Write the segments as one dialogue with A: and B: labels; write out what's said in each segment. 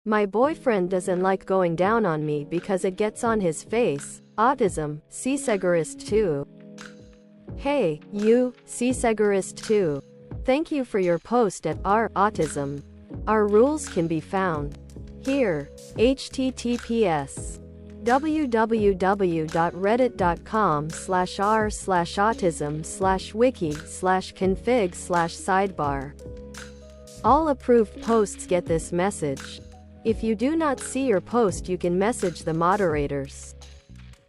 A: My boyfriend doesn't like going down on me because it gets on his face. Autism, C-Segurist 2. Hey, you, C-Segurist 2. Thank you for your post at autism. Our rules can be found here. https www.reddit.com/r/autism/wiki/config/sidebar. All approved posts get this message. If you do not see your post, you can message the moderators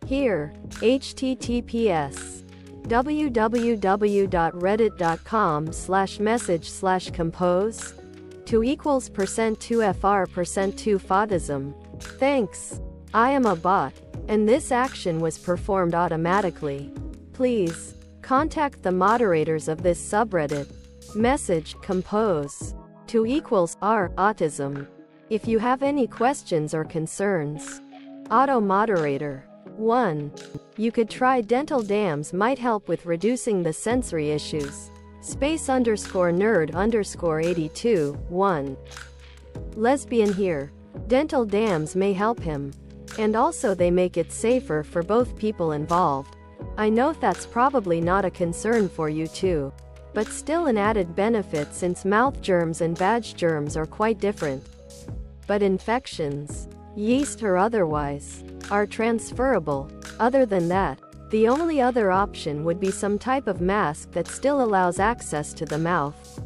A: here. https www.reddit.com/message/compose 2%2fr%2fautism. Thanks. I am a bot, and this action was performed automatically. Please contact the moderators of this subreddit. Message compose 2=r/autism. If you have any questions or concerns. Auto moderator 1. You could try dental dams, might help with reducing the sensory issues. _nerd_82 1. Lesbian here. Dental dams may help him. And also they make it safer for both people involved. I know that's probably not a concern for you too. But still an added benefit since mouth germs and badge germs are quite different. But infections, yeast or otherwise, are transferable. Other than that, the only other option would be some type of mask that still allows access to the mouth.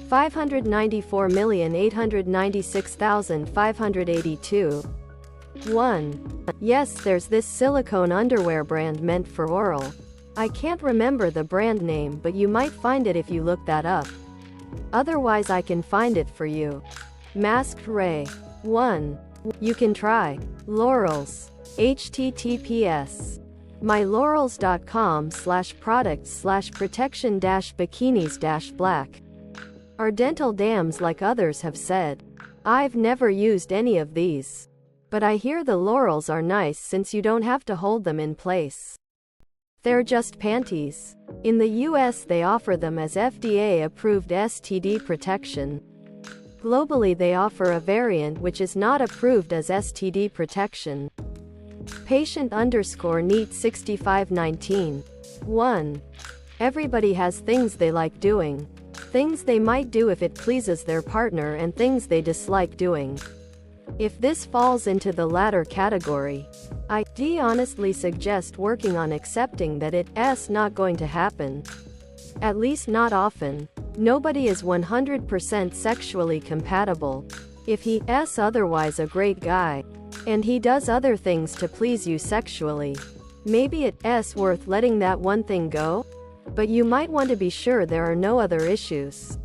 A: 594,896,582. 1. Yes, there's this silicone underwear brand meant for oral. I can't remember the brand name, but you might find it if you look that up. Otherwise I can find it for you. Masked Ray 1. You can try Laurels. https mylaurels.com/products/protection-bikinis-black. Are dental dams like others have said. I've never used any of these. But I hear the Laurels are nice since you don't have to hold them in place. They're just panties. In the US they offer them as FDA-approved STD protection. Globally they offer a variant which is not approved as STD protection. Patient_neat6519. 1. Everybody has things they like doing. Things they might do if it pleases their partner and things they dislike doing. If this falls into the latter category, I honestly suggest working on accepting that it's not going to happen. At least not often. Nobody is 100% sexually compatible. If he's otherwise a great guy, and he does other things to please you sexually, maybe it's worth letting that one thing go? But you might want to be sure there are no other issues.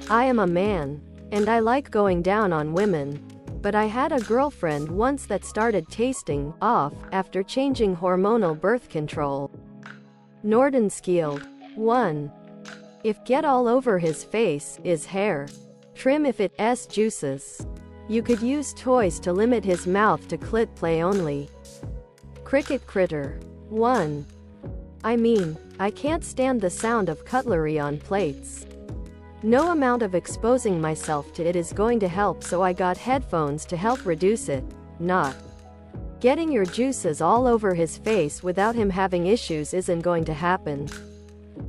A: I am a man, and I like going down on women. But I had a girlfriend once that started tasting off after changing hormonal birth control. Nordenskield 1. If get all over his face is hair. Trim if it's juices. You could use toys to limit his mouth to clit play only. Cricket Critter 1. I mean, I can't stand the sound of cutlery on plates. No amount of exposing myself to it is going to help, so I got headphones to help reduce it. Not getting your juices all over his face without him having issues isn't going to happen.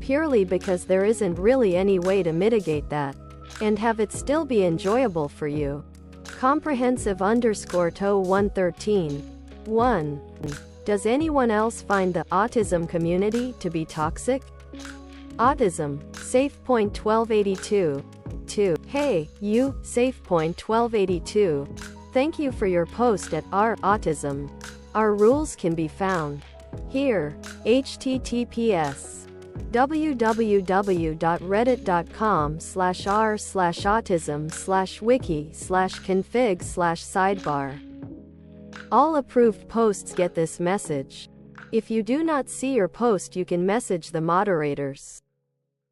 A: Purely because there isn't really any way to mitigate that and have it still be enjoyable for you. Comprehensive_toe113. 1. Does anyone else find the autism community to be toxic? Autism, SafePoint 1282. 2. Hey, you, SafePoint 1282. Thank you for your post at autism. Our rules can be found here. https www.reddit.com/r/autism/wiki/config/sidebar. All approved posts get this message. If you do not see your post, you can message the moderators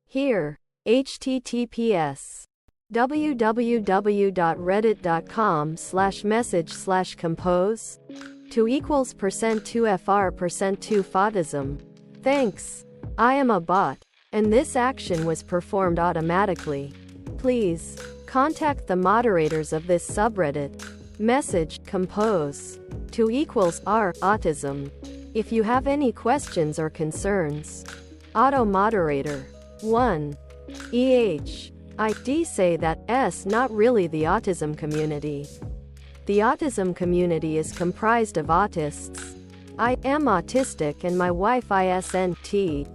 A: here. https www.reddit.com/message/compose 2%2fr%2fautism. Thanks. I am a bot, and this action was performed automatically. Please Contact the moderators of this subreddit. Message, compose. To equals r, autism. If you have any questions or concerns. Auto moderator. 1. I say that s not really the autism community. The autism community is comprised of autists. I am autistic and my wife isn't.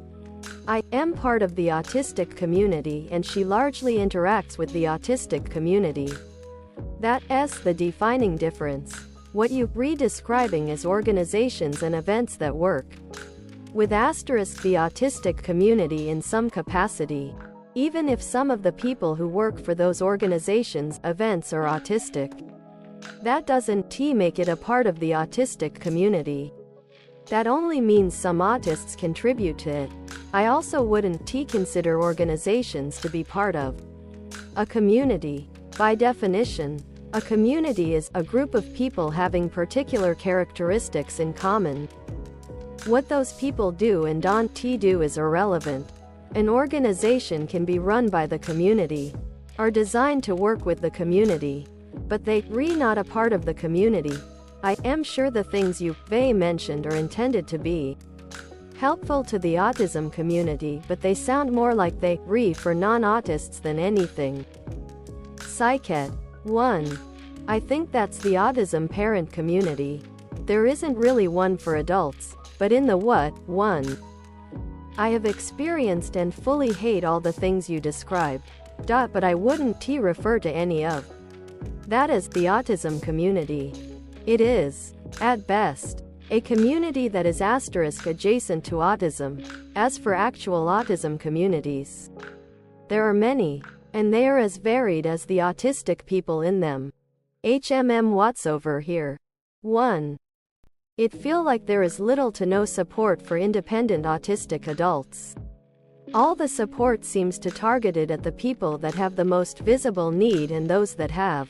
A: I am part of the autistic community and she largely interacts with the autistic community. That's the defining difference. What you re-describing is organizations and events that work with asterisk the autistic community in some capacity, even if some of the people who work for those organizations, events are autistic. That doesn't make it a part of the autistic community. That only means some autists contribute to it. I also wouldn't consider organizations to be part of a community. By definition, a community is a group of people having particular characteristics in common. What those people do and don't do is irrelevant. An organization can be run by the community, are designed to work with the community, but they not a part of the community. I am sure the things they mentioned are intended to be helpful to the autism community, but they sound more like they for non-autists than anything. Psychet. 1. I think that's the autism parent community. There isn't really one for adults, but in the 1. I have experienced and fully hate all the things you described. But I wouldn't refer to any of that as the autism community. It is, at best, a community that is asterisk adjacent to autism. As for actual autism communities, there are many, and they are as varied as the autistic people in them. What's over here? 1. It feel like there is little to no support for independent autistic adults. All the support seems to targeted at the people that have the most visible need, and those that have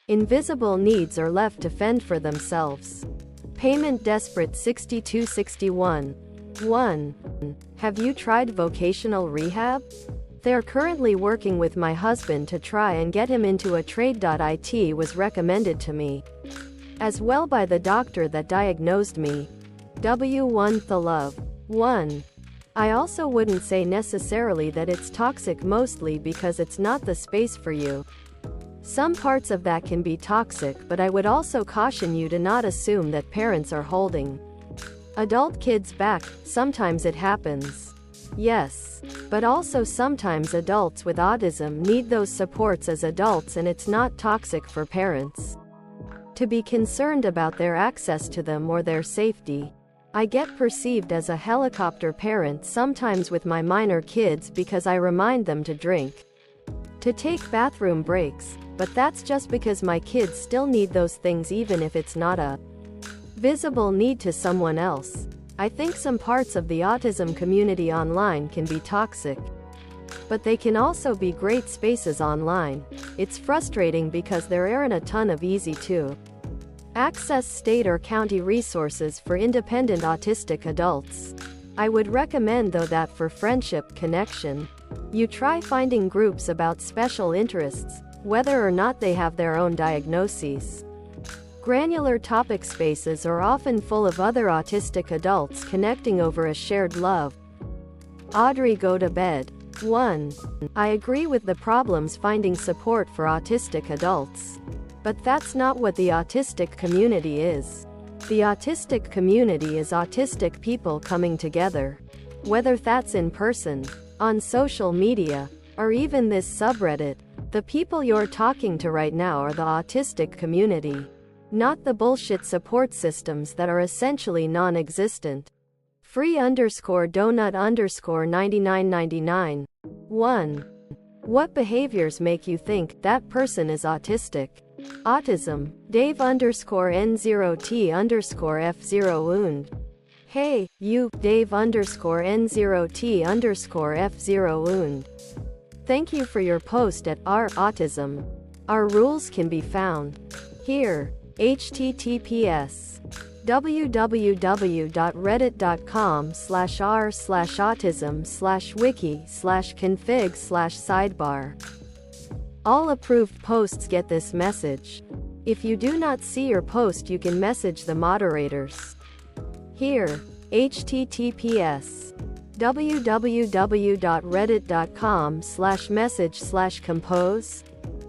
A: invisible needs are left to fend for themselves. Payment Desperate 6261. 1. Have you tried vocational rehab? They're currently working with my husband to try and get him into a trade. It was recommended to me as well by the doctor that diagnosed me. W1 The Love. 1. I also wouldn't say necessarily that it's toxic, mostly because it's not the space for you. Some parts of that can be toxic, but I would also caution you to not assume that parents are holding adult kids back. Sometimes it happens. Yes. But also sometimes adults with autism need those supports as adults, and it's not toxic for parents to be concerned about their access to them or their safety. I get perceived as a helicopter parent sometimes with my minor kids because I remind them to drink, to take bathroom breaks, but that's just because my kids still need those things even if it's not a visible need to someone else. I think some parts of the autism community online can be toxic, but they can also be great spaces online. It's frustrating because there aren't a ton of easy to access state or county resources for independent autistic adults. I would recommend though that for friendship connection, you try finding groups about special interests, whether or not they have their own diagnoses. Granular topic spaces are often full of other autistic adults connecting over a shared love. Audrey Go to Bed. 1. I agree with the problems finding support for autistic adults. But that's not what the autistic community is. The autistic community is autistic people coming together. Whether that's in person, on social media, or even this subreddit, the people you're talking to right now are the autistic community, not the bullshit support systems that are essentially non-existent. Free_donut_9999. 1. What behaviors make you think that person is autistic? Autism. Dave_N0T_F0 und. Hey, you, Dave_N0T_F0 und. Thank you for your post at r/autism. Our rules can be found here. https www.reddit.com/r/autism/wiki/config/sidebar All approved posts get this message. If you do not see your post, you can message the moderators. Here, https www.reddit.com/message/compose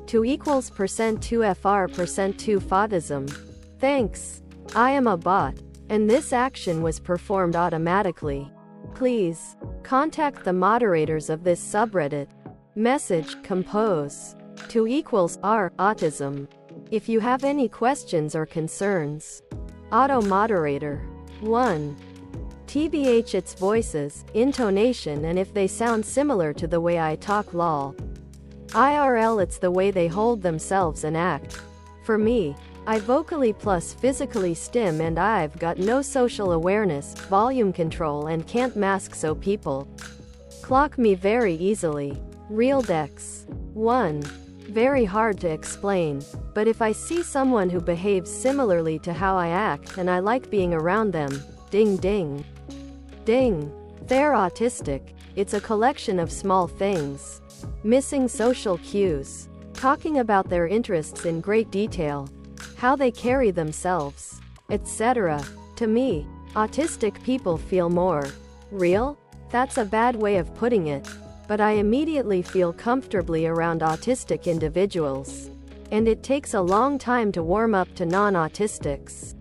A: 2 equals %2fr%2 autism. Thanks. I am a bot, and this action was performed automatically. Please contact the moderators of this subreddit. Message compose 2 equals r autism if you have any questions or concerns. Auto moderator 1. TBH its voices, intonation, and if they sound similar to the way I talk lol. IRL it's the way they hold themselves and act. For me, I vocally plus physically stim and I've got no social awareness, volume control and can't mask so people clock me very easily. Real Dex 1. Very hard to explain, but if I see someone who behaves similarly to how I act and I like being around them, ding ding. Ding. They're autistic. It's a collection of small things. Missing social cues. Talking about their interests in great detail. How they carry themselves, etc. To me, autistic people feel more real? That's a bad way of putting it, but I immediately feel comfortably around autistic individuals. And it takes a long time to warm up to non-autistics.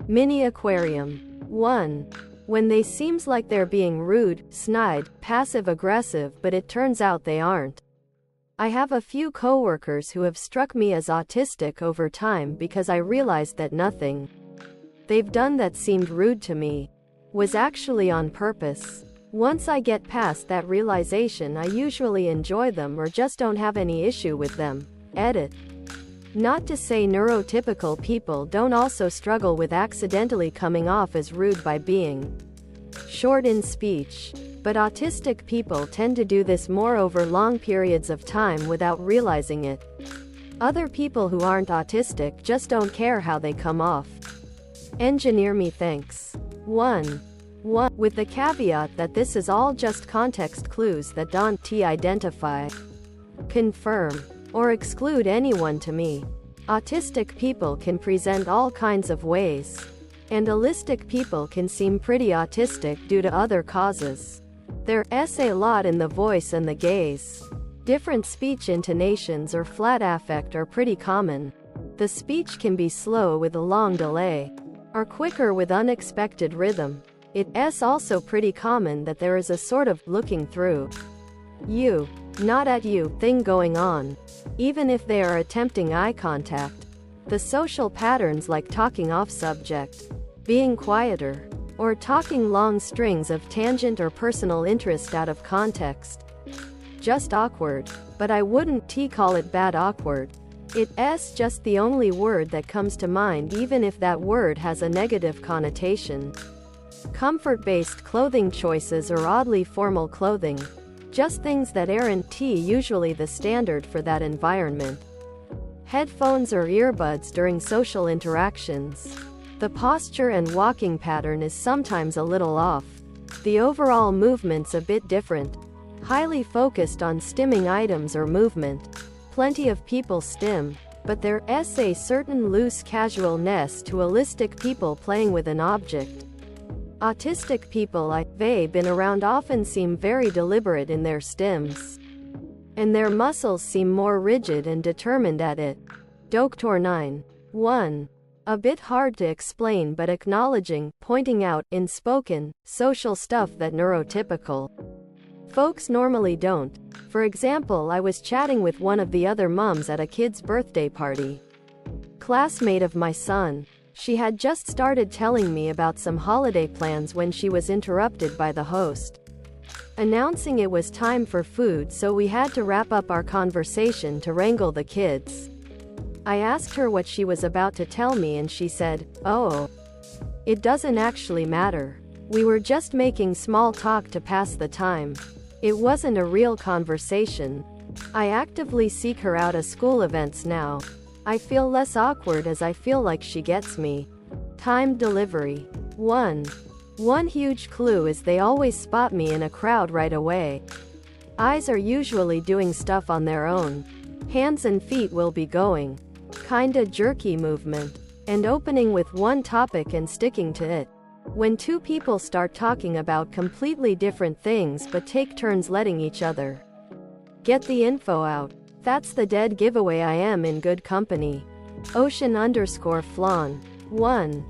A: Mini Aquarium 1. When they seems like they're being rude, snide, passive-aggressive, but it turns out they aren't. I have a few coworkers who have struck me as autistic over time because I realized that nothing they've done that seemed rude to me was actually on purpose. Once I get past that realization, I usually enjoy them or just don't have any issue with them. Edit. Not to say neurotypical people don't also struggle with accidentally coming off as rude by being short in speech, but autistic people tend to do this more over long periods of time without realizing it. Other people who aren't autistic just don't care how they come off. Engineer me thanks. 1. With the caveat that this is all just context clues that don't identify, confirm, or exclude anyone to me. Autistic people can present all kinds of ways, and allistic people can seem pretty autistic due to other causes. There's a lot in the voice and the gaze. Different speech intonations or flat affect are pretty common. The speech can be slow with a long delay, or quicker with unexpected rhythm. It's also pretty common that there is a sort of looking through you, not at you thing going on, even if they are attempting eye contact. The social patterns like talking off subject, being quieter, or talking long strings of tangent or personal interest out of context. Just awkward, but I wouldn't call it bad awkward. It's just the only word that comes to mind, even if that word has a negative connotation. Comfort-based clothing choices or oddly formal clothing. Just things that aren't usually the standard for that environment. Headphones or earbuds during social interactions. The posture and walking pattern is sometimes a little off. The overall movement's a bit different. Highly focused on stimming items or movement. Plenty of people stim, but there's a certain loose casualness to allistic people playing with an object. Autistic people I've been around often seem very deliberate in their stims, and their muscles seem more rigid and determined at it. Doctor 9. 1. A bit hard to explain, but acknowledging, pointing out, in spoken, social stuff that neurotypical folks normally don't. For example, I was chatting with one of the other mums at a kid's birthday party. Classmate of my son. She had just started telling me about some holiday plans when she was interrupted by the host announcing it was time for food, so we had to wrap up our conversation to wrangle the kids. I asked her what she was about to tell me and she said, "Oh, it doesn't actually matter. We were just making small talk to pass the time. It wasn't a real conversation." I actively seek her out at school events now. I feel less awkward as I feel like she gets me. Timed delivery. 1 huge clue is they always spot me in a crowd right away. Eyes are usually doing stuff on their own. Hands and feet will be going. Kinda jerky movement. And opening with one topic and sticking to it. When two people start talking about completely different things but take turns letting each other get the info out. That's the dead giveaway. I am in good company. Ocean_flan. 1.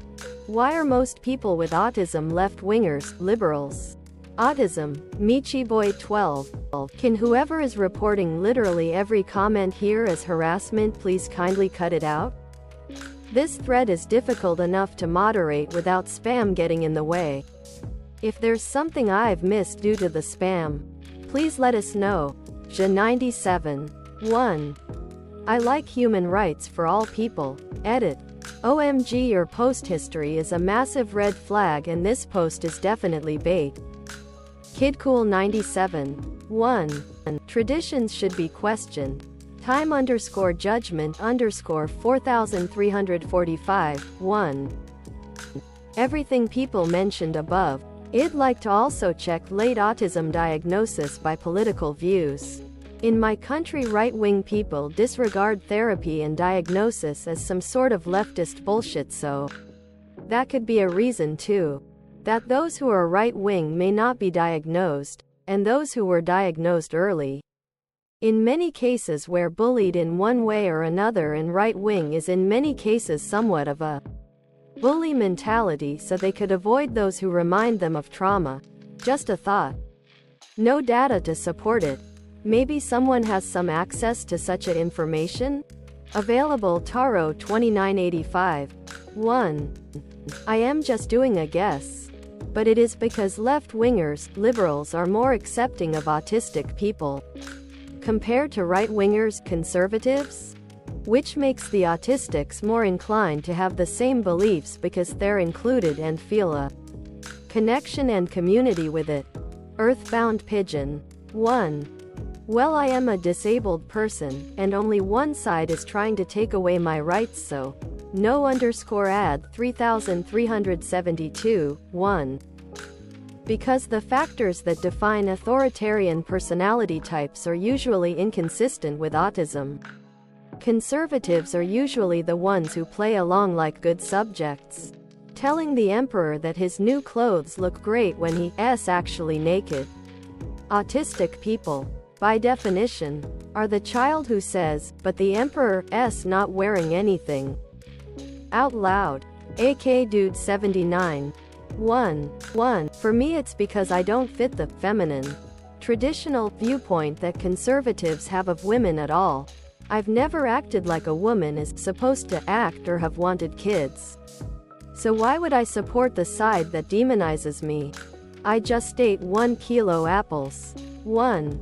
A: Why are most people with autism left-wingers, liberals? Autism, Michiboy12. Can whoever is reporting literally every comment here as harassment please kindly cut it out? This thread is difficult enough to moderate without spam getting in the way. If there's something I've missed due to the spam, please let us know. Ja97. 1. I like human rights for all people. Edit. OMG, your post history is a massive red flag and this post is definitely bait. Kidcool97. 1. Traditions should be questioned. Time_judgment_4345. 1. Everything people mentioned above. I'd like to also check late autism diagnosis by political views. In my country, right-wing people disregard therapy and diagnosis as some sort of leftist bullshit, so that could be a reason too. That those who are right-wing may not be diagnosed, and those who were diagnosed early. In many cases were bullied in one way or another, and right-wing is in many cases somewhat of a bully mentality, so they could avoid those who remind them of trauma. Just a thought. No data to support it. Maybe someone has some access to such a information? Available Taro 2985. 1. I am just doing a guess. But it is because left-wingers, liberals, are more accepting of autistic people compared to right-wingers, conservatives? Which makes the autistics more inclined to have the same beliefs because they're included and feel a connection and community with it. Earthbound Pigeon. 1. Well, I am a disabled person, and only one side is trying to take away my rights, so no_ad 3372. 1. Because the factors that define authoritarian personality types are usually inconsistent with autism. Conservatives are usually the ones who play along like good subjects, telling the emperor that his new clothes look great when he's actually naked. Autistic people, by definition, are the child who says, but the emperor's not wearing anything. Out loud. AK Dude 79. 1. For me it's because I don't fit the feminine traditional viewpoint that conservatives have of women at all. I've never acted like a woman is supposed to act or have wanted kids. So why would I support the side that demonizes me? I just ate 1 kilo apples. 1.